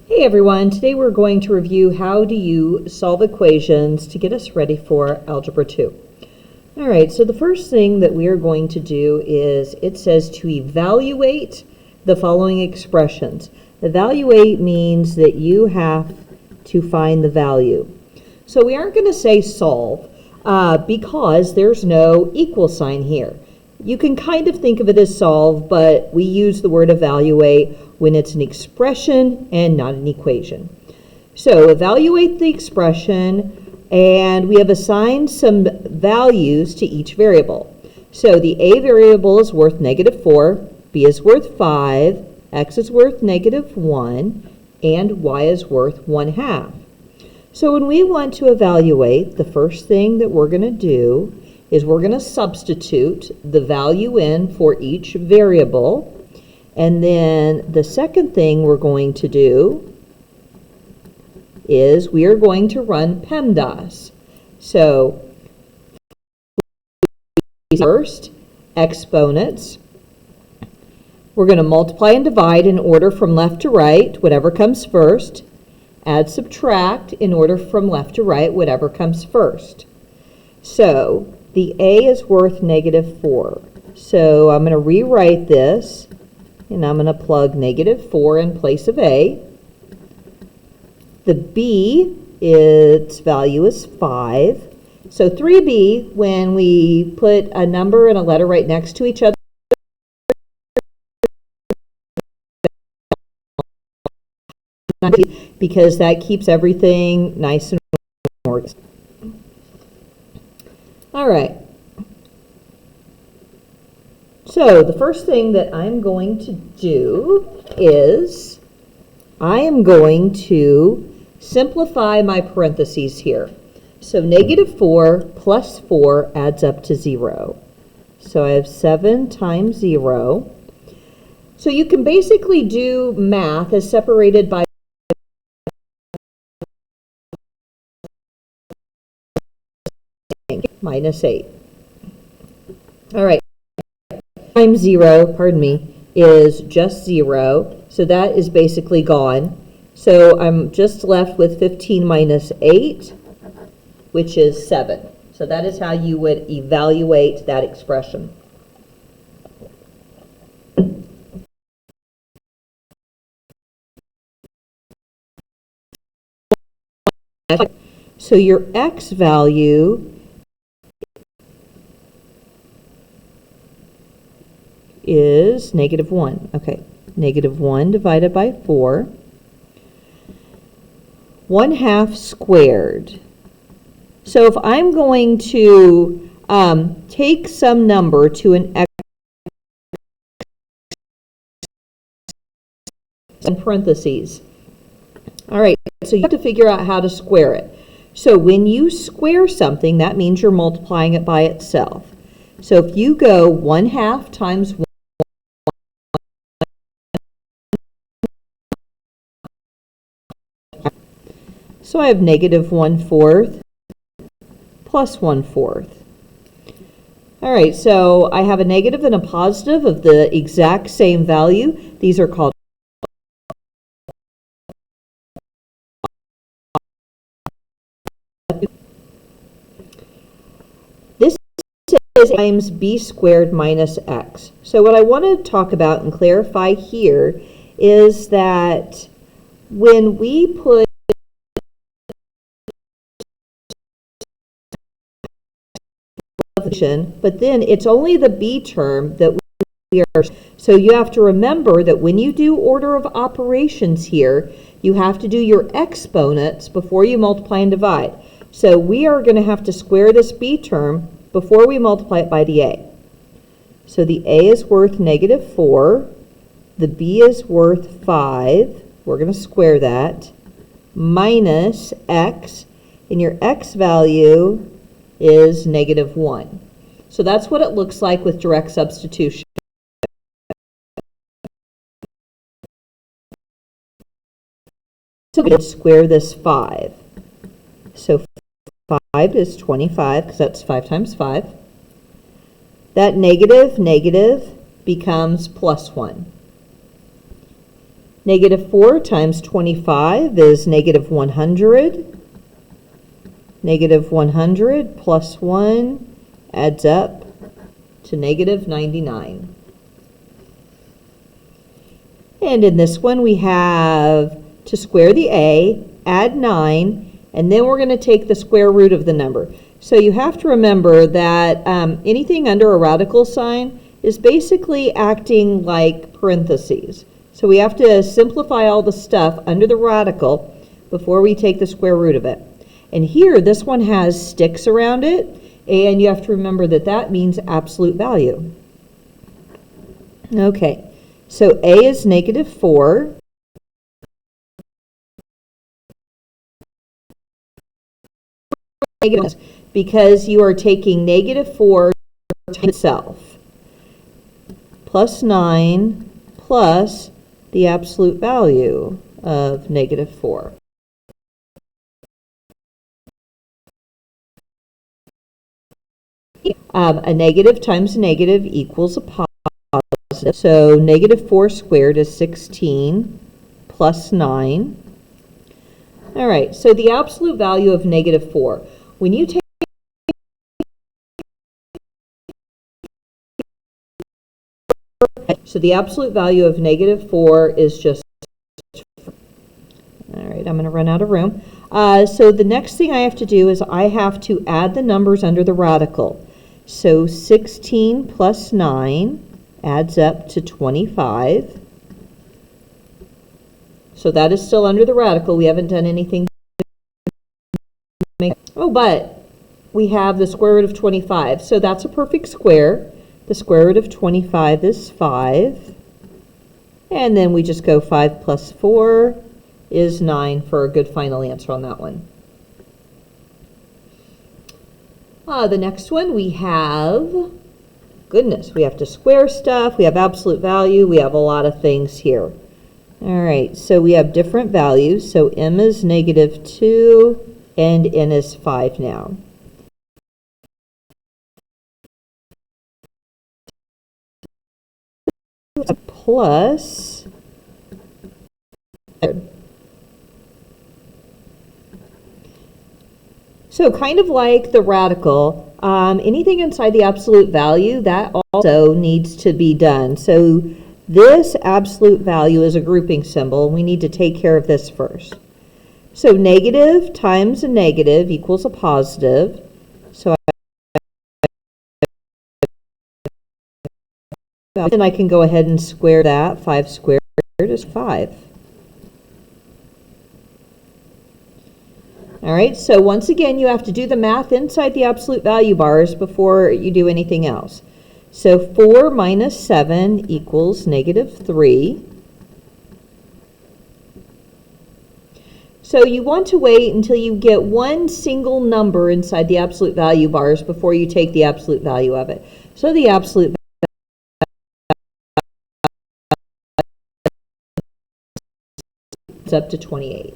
Hey everyone, today we're going to review how do you solve equations to get us ready for Algebra 2. Alright, so the first thing that we are going to do is it says to evaluate the following expressions. Evaluate means that you have to find the value. So we aren't going to say solve because there's no equal sign here. You can kind of think of it as solve, but we use the word evaluate when it's an expression and not an equation. So evaluate the expression, and we have assigned some values to each variable. So the a variable is worth -4, b is worth 5, x is worth -1, and y is worth 1/2. So when we want to evaluate, the first thing that we're going to do is we're going to substitute the value in for each variable. And then the second thing we're going to do is we are going to run PEMDAS. So first, exponents. We're going to multiply and divide in order from left to right, whatever comes first. Add, subtract in order from left to right, whatever comes first. So the a is worth -4. So I'm going to rewrite this, and I'm going to plug -4 in place of a. The b, its value is 5. So 3b, when we put a number and a letter right next to each other, because that keeps everything nice and organized. All right. So the first thing that I'm going to do is I am going to simplify my parentheses here. So -4 plus 4 adds up to 0. So I have 7 times 0. So you can basically do math as separated by -8. All right. Times 0, pardon me, is just 0. So that is basically gone. So I'm just left with 15 minus 8, which is 7. So that is how you would evaluate that expression. So your x value is -1. Okay, -1 divided by 4. 1/2 squared. So if I'm going to take some number to an x in parentheses. All right, so you have to figure out how to square it. So when you square something, that means you're multiplying it by itself. So if you go 1/2 times 1, so I have -1/4 plus 1/4. All right, so I have a negative and a positive of the exact same value. These are called this is times b squared minus x. So what I want to talk about and clarify here is that when we put but then it's only the b term that we are. So you have to remember that when you do order of operations here, you have to do your exponents before you multiply and divide. So we are going to have to square this b term before we multiply it by the a. So the a is worth -4, the b is worth 5, we're going to square that, minus x, and your x value is -1. So that's what it looks like with direct substitution. So we square this 5. So 5 is 25, because that's 5 times 5. That negative becomes +1. Negative 4 times 25 is negative 100. Negative 100 plus 1 adds up to negative 99. And in this one, we have to square the a, add 9, and then we're going to take the square root of the number. So you have to remember that anything under a radical sign is basically acting like parentheses. So we have to simplify all the stuff under the radical before we take the square root of it. And here, this one has sticks around it, and you have to remember that that means absolute value. Okay, so a is negative 4. Because you are taking negative 4 to itself, plus 9 plus the absolute value of negative 4. A negative times a negative equals a positive. So negative 4 squared is 16 plus 9. All right, so the absolute value of negative 4. When you take so the absolute value of negative 4 is just, all right, I'm going to run out of room. So the next thing I have to do is I have to add the numbers under the radical. So 16 plus 9 adds up to 25. So that is still under the radical. We haven't done anything. Oh, but we have the square root of 25. So that's a perfect square. The square root of 25 is 5. And then we just go 5 plus 4 is 9 for a good final answer on that one. The next one we have, goodness, we have to square stuff. We have absolute value. We have a lot of things here. All right, so we have different values. So m is negative 2 and n is 5 now. Plus, so kind of like the radical, anything inside the absolute value, that also needs to be done. So this absolute value is a grouping symbol. We need to take care of this first. So negative times a negative equals a positive. So then I can go ahead and square that. 5 squared is 5. All right, so once again, you have to do the math inside the absolute value bars before you do anything else. So 4 minus 7 equals negative 3. So you want to wait until you get one single number inside the absolute value bars before you take the absolute value of it. So the absolute value is up to 28.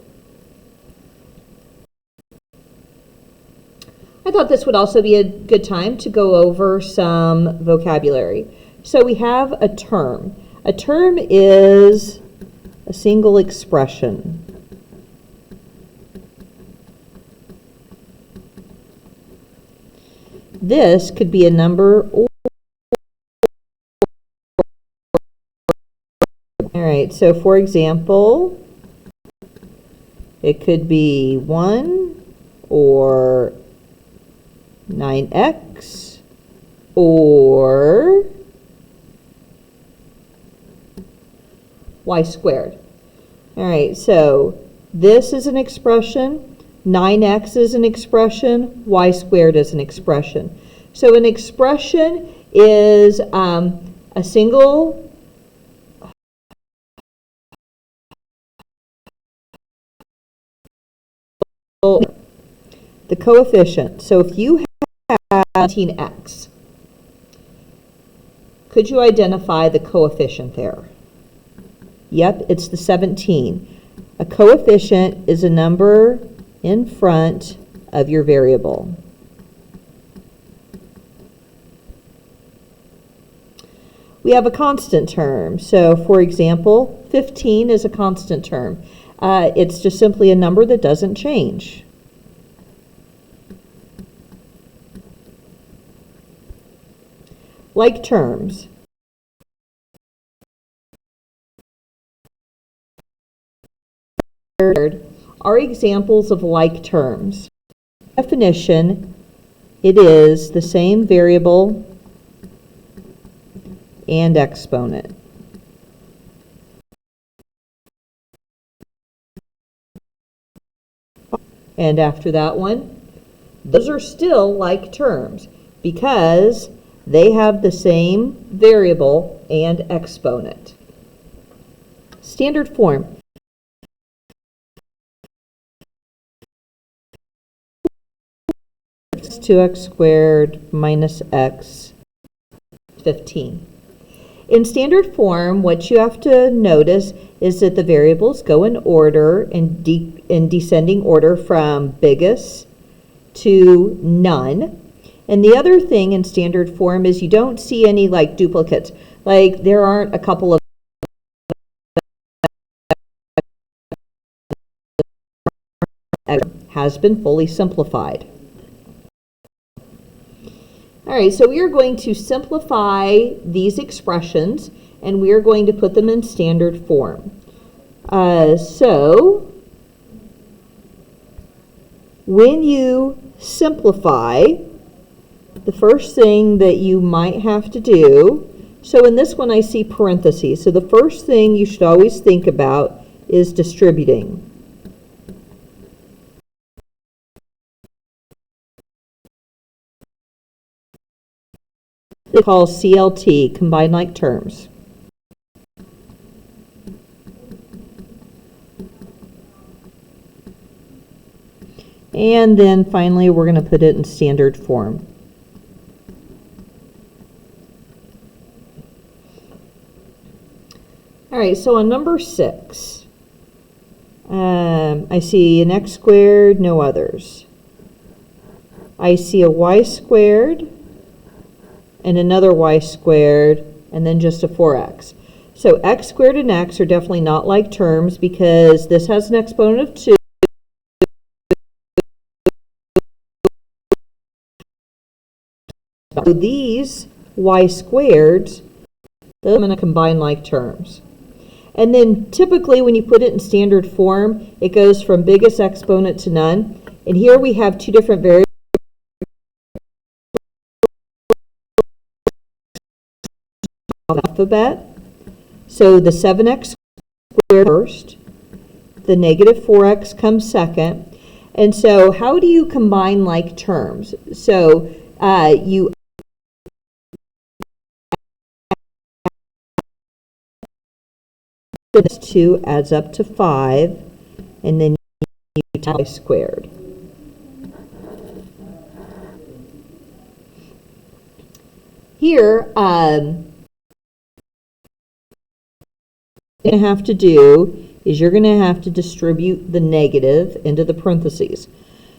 I thought this would also be a good time to go over some vocabulary. So we have a term. A term is a single expression. This could be a number or... All right, so for example, it could be 1 or 9x or y squared. All right, so this is an expression, 9x is an expression, y squared is an expression. So an expression is a single the coefficient. So if you have 17x, could you identify the coefficient there? Yep, it's the 17. A coefficient is a number in front of your variable. We have a constant term. So, for example, 15 is a constant term. It's just simply a number that doesn't change. Like terms. Are examples of like terms. Definition, it is the same variable and exponent. And after that one, those are still like terms because they have the same variable and exponent. Standard form. 2x squared minus x 15. In standard form, what you have to notice is that the variables go in order, in descending order from biggest to none. And the other thing in standard form is you don't see any like duplicates. Like there aren't a couple of has been fully simplified. All right, so we are going to simplify these expressions, and we are going to put them in standard form. So when you simplify, the first thing that you might have to do, so in this one I see parentheses, so the first thing you should always think about is distributing. They call CLT, combined like terms. And then finally, we're going to put it in standard form. All right, so on number 6, I see an x squared, no others. I see a y squared, and another y squared, and then just a 4x. So x squared and x are definitely not like terms because this has an exponent of 2. So these y squareds, those are going to combine like terms. And then typically when you put it in standard form, it goes from biggest exponent to none. And here we have two different variables. Alphabet. So the 7x squared first, the negative 4x comes second. And so how do you combine like terms? So you this 2 adds up to 5, and then you y squared. Here, you're going to have to do is you're going to have to distribute the negative into the parentheses.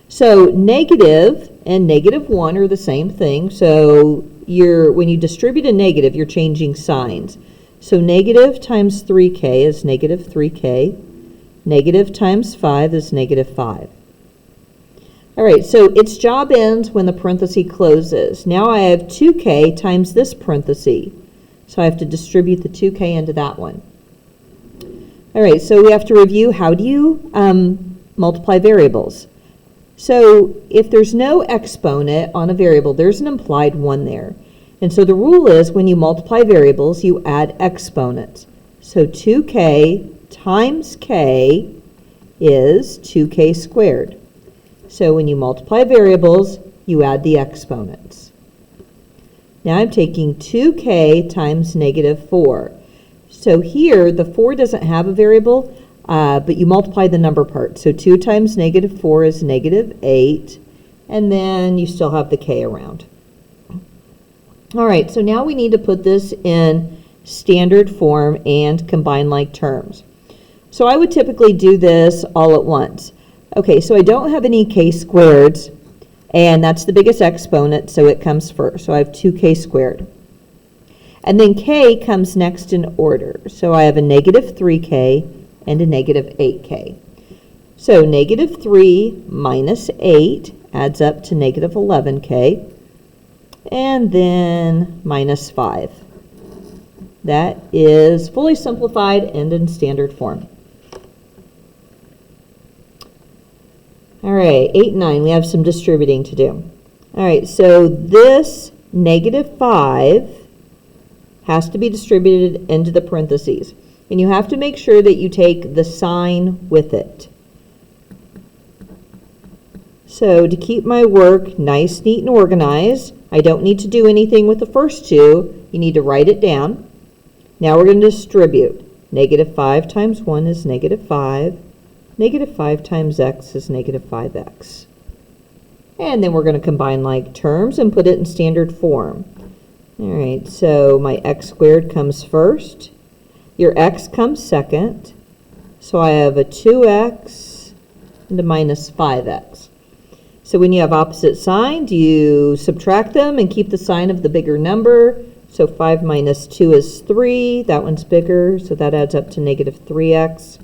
So negative and negative 1 are the same thing. So when you distribute a negative, you're changing signs. So negative times 3k is negative 3k. Negative times 5 is negative 5. All right, so its job ends when the parenthesis closes. Now I have 2k times this parenthesis. So I have to distribute the 2k into that one. All right, so we have to review how do you multiply variables. So if there's no exponent on a variable, there's an implied 1 there. And so the rule is when you multiply variables, you add exponents. So 2k times k is 2k squared. So when you multiply variables, you add the exponents. Now I'm taking 2k times negative 4. So here, the 4 doesn't have a variable, but you multiply the number part. So 2 times negative 4 is negative 8, and then you still have the k around. All right, so now we need to put this in standard form and combine like terms. So I would typically do this all at once. Okay, so I don't have any k squareds, and that's the biggest exponent, so it comes first. So I have 2k squared. And then k comes next in order. So I have a negative 3k and a negative 8k. So negative 3 minus 8 adds up to negative 11k, and then minus 5. That is fully simplified and in standard form. All right, 8 and 9, we have some distributing to do. All right, so this negative 5 has to be distributed into the parentheses. And you have to make sure that you take the sign with it. So to keep my work nice, neat, and organized, I don't need to do anything with the first two. You need to write it down. Now we're going to distribute. Negative 5 times 1 is negative 5. Negative 5 times x is negative 5x. And then we're going to combine like terms and put it in standard form. All right, so my x squared comes first. Your x comes second. So I have a 2x and a minus 5x. So when you have opposite signs, you subtract them and keep the sign of the bigger number. So 5 minus 2 is 3. That one's bigger, so that adds up to negative 3x.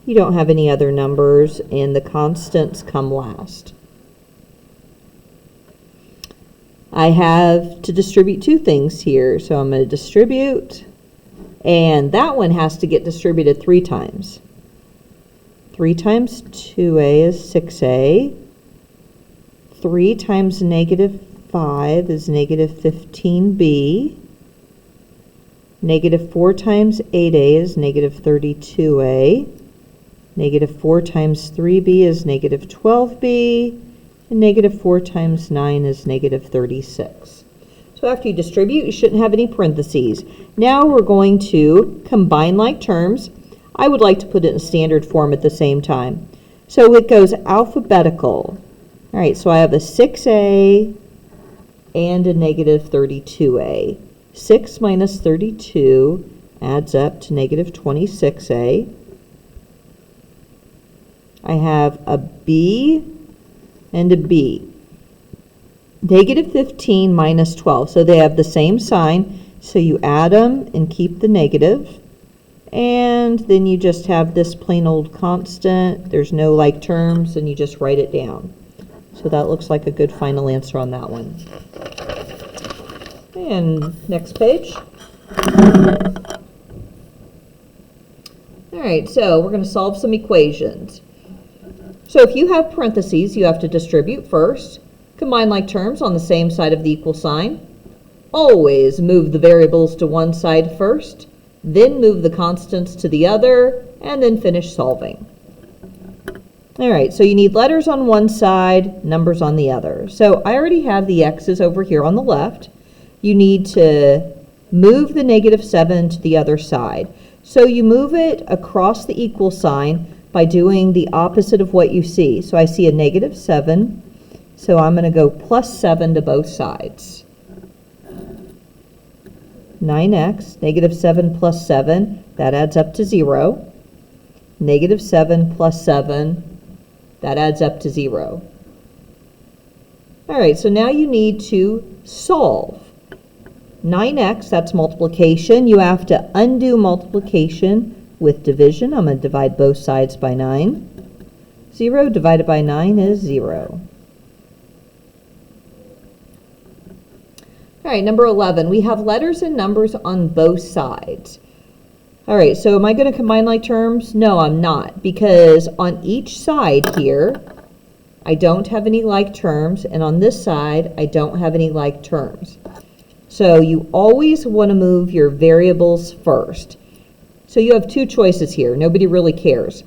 You don't have any other numbers, and the constants come last. I have to distribute two things here. So I'm going to distribute, and that one has to get distributed 3 times. 3 times 2a is 6a. 3 times negative 5 is negative 15b. Negative 4 times 8a is negative 32a. Negative 4 times 3b is negative 12b. And negative 4 times 9 is negative 36. So after you distribute, you shouldn't have any parentheses. Now we're going to combine like terms. I would like to put it in standard form at the same time. So it goes alphabetical. All right, so I have a 6a and a negative 32a. 6 minus 32 adds up to negative 26a. I have a b and a b. Negative 15 minus 12, so they have the same sign, so you add them and keep the negative. And then you just have this plain old constant. There's no like terms, and you just write it down. So that looks like a good final answer on that one. And next page. All right, so we're going to solve some equations. So if you have parentheses, you have to distribute first. Combine like terms on the same side of the equal sign. Always move the variables to one side first, then move the constants to the other, and then finish solving. All right, so you need letters on one side, numbers on the other. So I already have the x's over here on the left. You need to move the negative 7 to the other side. So you move it across the equal sign by doing the opposite of what you see. So I see a negative 7, so I'm going to go plus 7 to both sides. 9x, negative 7 plus 7, that adds up to 0. Negative 7 plus 7, that adds up to 0. All right, so now you need to solve. 9x, that's multiplication. You have to undo multiplication with division. I'm going to divide both sides by 9. 0 divided by 9 is 0. All right, number 11. We have letters and numbers on both sides. All right, so am I going to combine like terms? No, I'm not, because on each side here, I don't have any like terms, and on this side, I don't have any like terms. So you always want to move your variables first. So you have two choices here. Nobody really cares.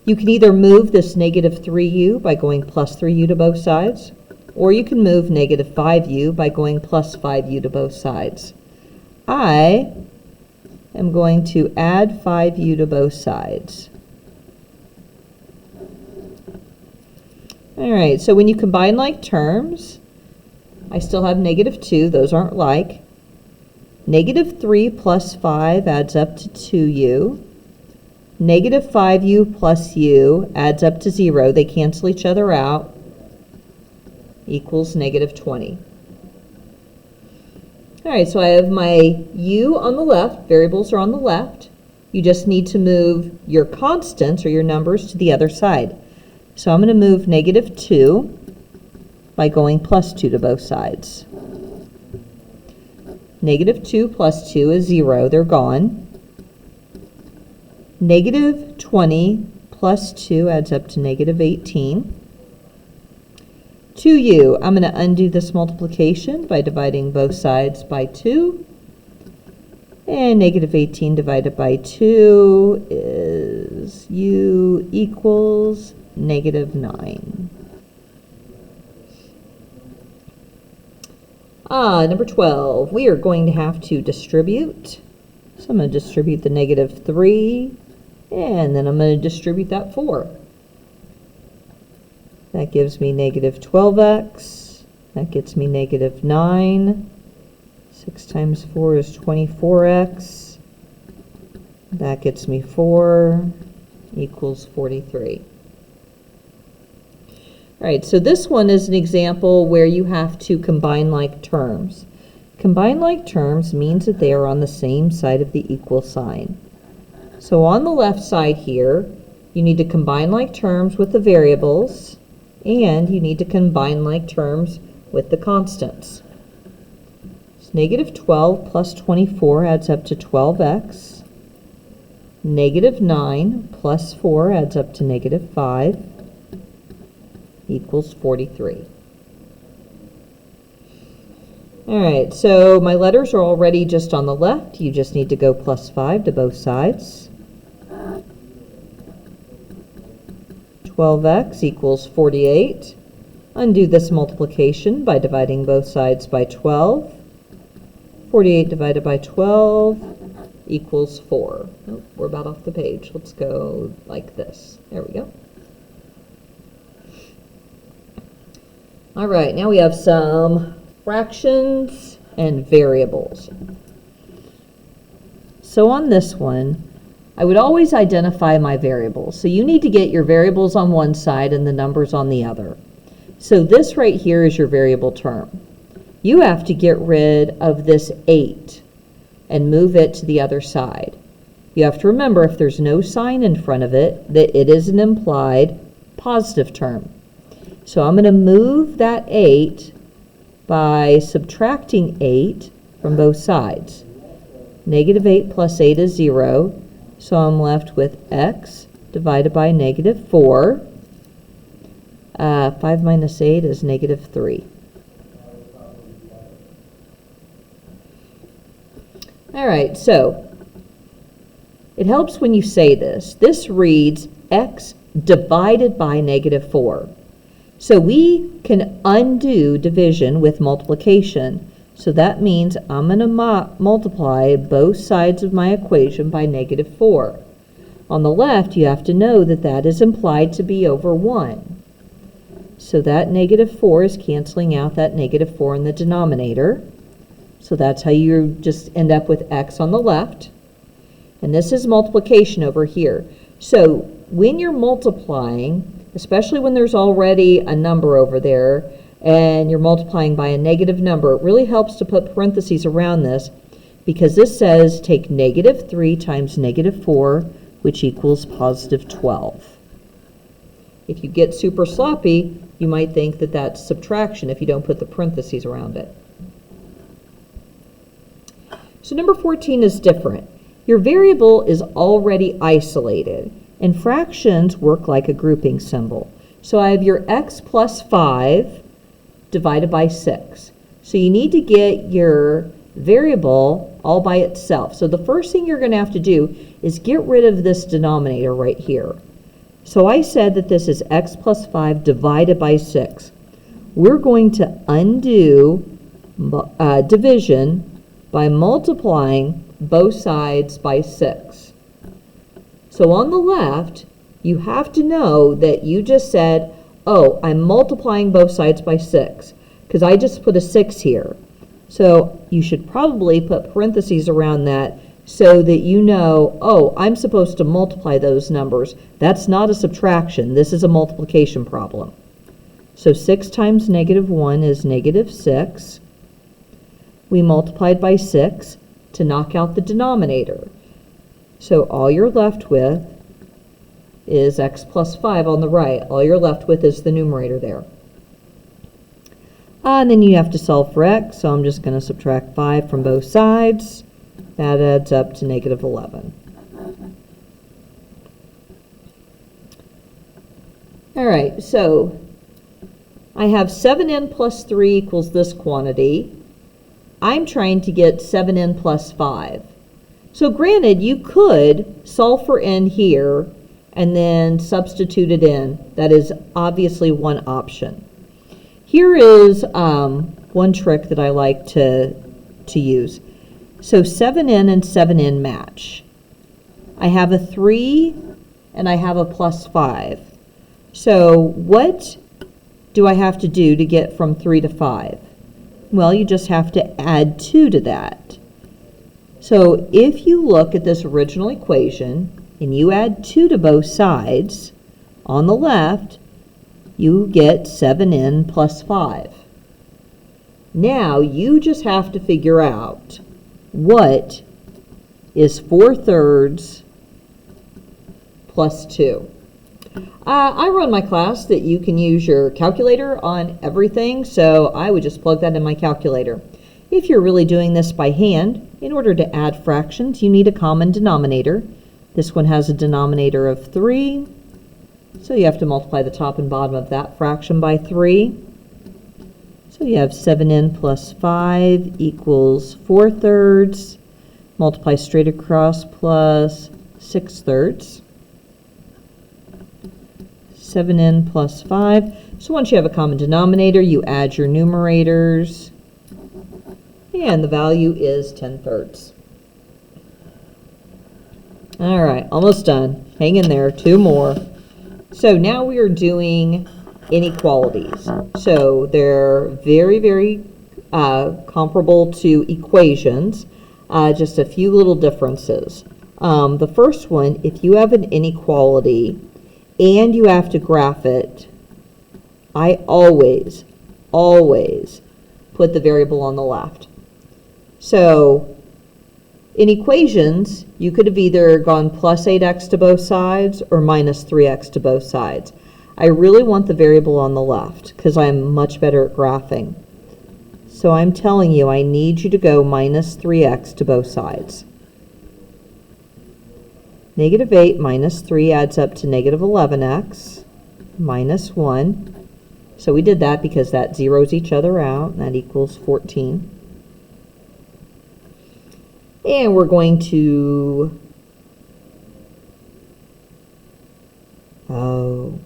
You can either move this negative 3u by going plus 3u to both sides, or you can move negative 5u by going plus 5u to both sides. I am going to add 5u to both sides. All right, so when you combine like terms, I still have negative 2. Those aren't like. Negative 3 plus 5 adds up to 2u. Negative 5u plus u adds up to 0. They cancel each other out. Equals negative 20. All right, so I have my u on the left, variables are on the left. You just need to move your constants or your numbers to the other side. So I'm going to move -2 by going +2 to both sides. -2 plus 2 is 0, they're gone. -20 plus 2 adds up to -18. 2u, I'm going to undo this multiplication by dividing both sides by 2. And -18 divided by 2 is u equals -9. Number 12, we are going to have to distribute. So I'm going to distribute the -3, and then I'm going to distribute that 4. That gives me -12x. That gets me -9. 6 times 4 is 24x. That gets me 4 equals 43. All right, so this one is an example where you have to combine like terms. Combine like terms means that they are on the same side of the equal sign. So on the left side here, you need to combine like terms with the variables, and you need to combine like terms with the constants. -12 plus 24 adds up to 12x. -9 plus 4 adds up to -5 equals 43. All right, so my letters are already just on the left. You just need to go +5 to both sides. 12x equals 48. Undo this multiplication by dividing both sides by 12. 48 divided by 12 equals 4. Oh, we're about off the page. Let's go like this. There we go. All right, now we have some fractions and variables. So on this one, I would always identify my variables. So you need to get your variables on one side and the numbers on the other. So this right here is your variable term. You have to get rid of this 8 and move it to the other side. You have to remember, if there's no sign in front of it, that it is an implied positive term. So I'm going to move that 8 by subtracting 8 from both sides. -8 plus 8 is 0, so I'm left with x divided by -4. 5 minus 8 is -3. All right, so it helps when you say this. This reads x divided by -4. So we can undo division with multiplication. So that means I'm going to multiply both sides of my equation by -4. On the left, you have to know that that is implied to be over 1. So that -4 is canceling out that -4 in the denominator. So that's how you just end up with x on the left. And this is multiplication over here. So when you're multiplying, especially when there's already a number over there, and you're multiplying by a negative number, it really helps to put parentheses around this, because this says take -3 times -4, which equals +12. If you get super sloppy, you might think that that's subtraction if you don't put the parentheses around it. So number 14 is different. Your variable is already isolated, and fractions work like a grouping symbol. So I have your x plus 5 divided by 6. So you need to get your variable all by itself. So the first thing you're going to have to do is get rid of this denominator right here. So I said that this is x plus 5 divided by 6. We're going to undo division by multiplying both sides by 6. So on the left, you have to know that you just said, oh, I'm multiplying both sides by 6, because I just put a 6 here. So you should probably put parentheses around that so that you know, oh, I'm supposed to multiply those numbers. That's not a subtraction. This is a multiplication problem. So 6 times -1 is -6. we multiplied by 6 to knock out the denominator. So all you're left with is x plus 5 on the right. All you're left with is the numerator there. And then you have to solve for x, so I'm just going to subtract 5 from both sides. That adds up to negative 11. All right, so I have 7n plus 3 equals this quantity. I'm trying to get 7n plus 5. So granted, you could solve for n here and then substitute it in. That is obviously one option. Here is one trick that I like to use. So 7n and 7n match. I have a 3 and I have a plus 5. So what do I have to do to get from 3 to 5? Well, you just have to add 2 to that. So if you look at this original equation and you add 2 to both sides, on the left, you get 7n plus 5. Now you just have to figure out what is 4/3 plus 2. I run my class that you can use your calculator on everything, so I would just plug that in my calculator. If you're really doing this by hand, in order to add fractions, you need a common denominator. This one has a denominator of 3, so you have to multiply the top and bottom of that fraction by 3. So you have 7n plus 5 equals 4/3. Multiply straight across plus 6/3. 7n plus 5. So once you have a common denominator, you add your numerators, and the value is 10/3. All right, almost done. Hang in there, 2 more. So now we are doing inequalities. So they're very, very comparable to equations, just a few little differences. The first one, if you have an inequality and you have to graph it, I always put the variable on the left. So in equations, you could have either gone plus 8x to both sides or minus 3x to both sides. I really want the variable on the left because I'm much better at graphing. So I'm telling you, I need you to go minus 3x to both sides. Negative 8 minus 3 adds up to negative 11x minus 1. So we did that because that zeros each other out, and that equals 14. And we're going to, and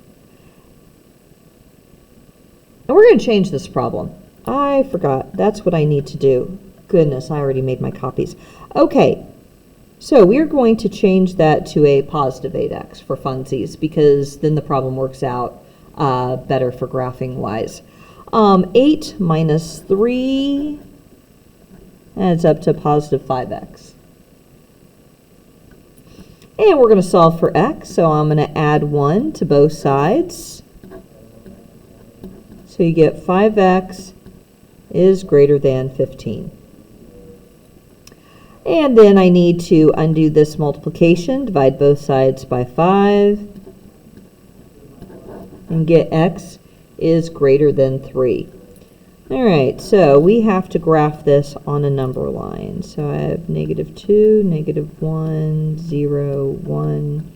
we're going to change this problem. I forgot. That's what I need to do. Goodness, I already made my copies. Okay, so we're going to change that to a positive 8x for funsies because then the problem works out better for graphing wise. 8 minus 3 adds up to positive 5x. And we're going to solve for x, so I'm going to add 1 to both sides. So you get 5x is greater than 15. And then I need to undo this multiplication, divide both sides by 5, and get x is greater than 3. All right, so we have to graph this on a number line. So I have negative 2, negative 1, 0, 1,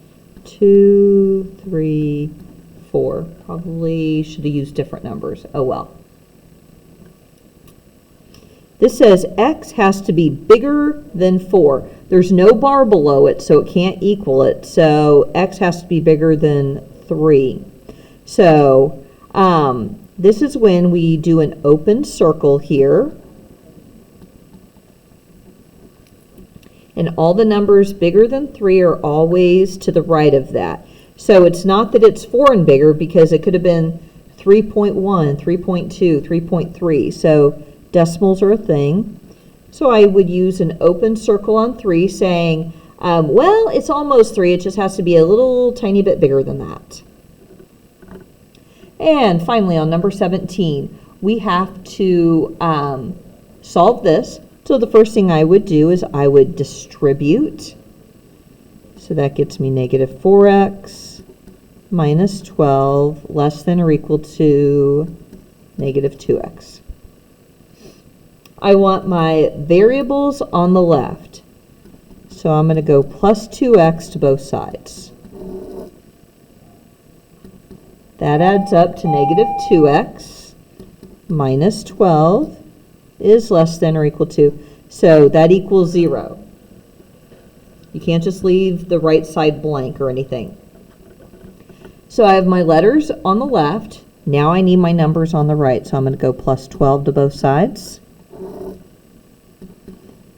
2, 3, 4. Probably should have used different numbers. Oh well. This says x has to be bigger than 4. There's no bar below it, so it can't equal it. So x has to be bigger than 3. So this is when we do an open circle here. And all the numbers bigger than 3 are always to the right of that. So it's not that it's 4 and bigger because it could have been 3.1, 3.2, 3.3. So decimals are a thing. So I would use an open circle on 3 saying, well, it's almost 3. It just has to be a little tiny bit bigger than that. And finally, on number 17, we have to solve this So the first thing I would do is I would distribute. So that gets me negative 4x minus 12 less than or equal to negative 2x. I want my variables on the left. So I'm going to go plus 2x to both sides. That adds up to negative 2x minus 12 is less than or equal to. So that equals 0. You can't just leave the right side blank or anything. So I have my letters on the left. Now I need my numbers on the right. So I'm going to go plus 12 to both sides.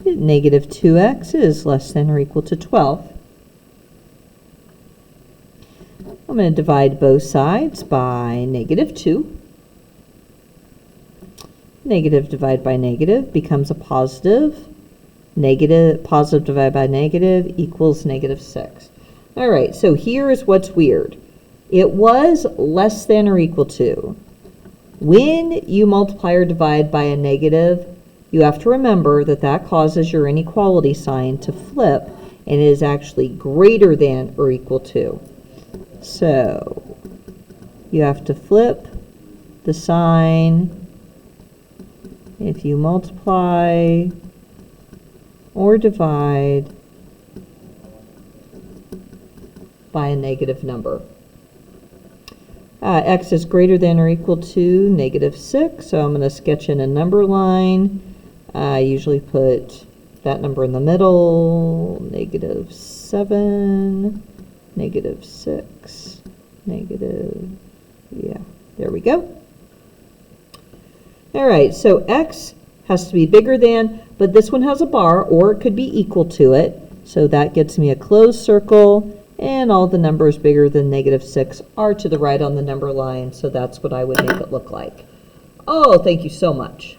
Negative 2x is less than or equal to 12. I'm going to divide both sides by negative 2. Negative divided by negative becomes a positive. Positive divided by negative equals negative 6. All right, so here is what's weird. It was less than or equal to. When you multiply or divide by a negative, you have to remember that that causes your inequality sign to flip, and it is actually greater than or equal to. So you have to flip the sign if you multiply or divide by a negative number. X is greater than or equal to negative 6, so I'm going to sketch in a number line. I usually put that number in the middle, negative 7, negative 6, negative, yeah, there we go. All right, so X has to be bigger than, but this one has a bar, or it could be equal to it. So that gets me a closed circle, and all the numbers bigger than negative 6 are to the right on the number line, so that's what I would make it look like. Oh, thank you so much.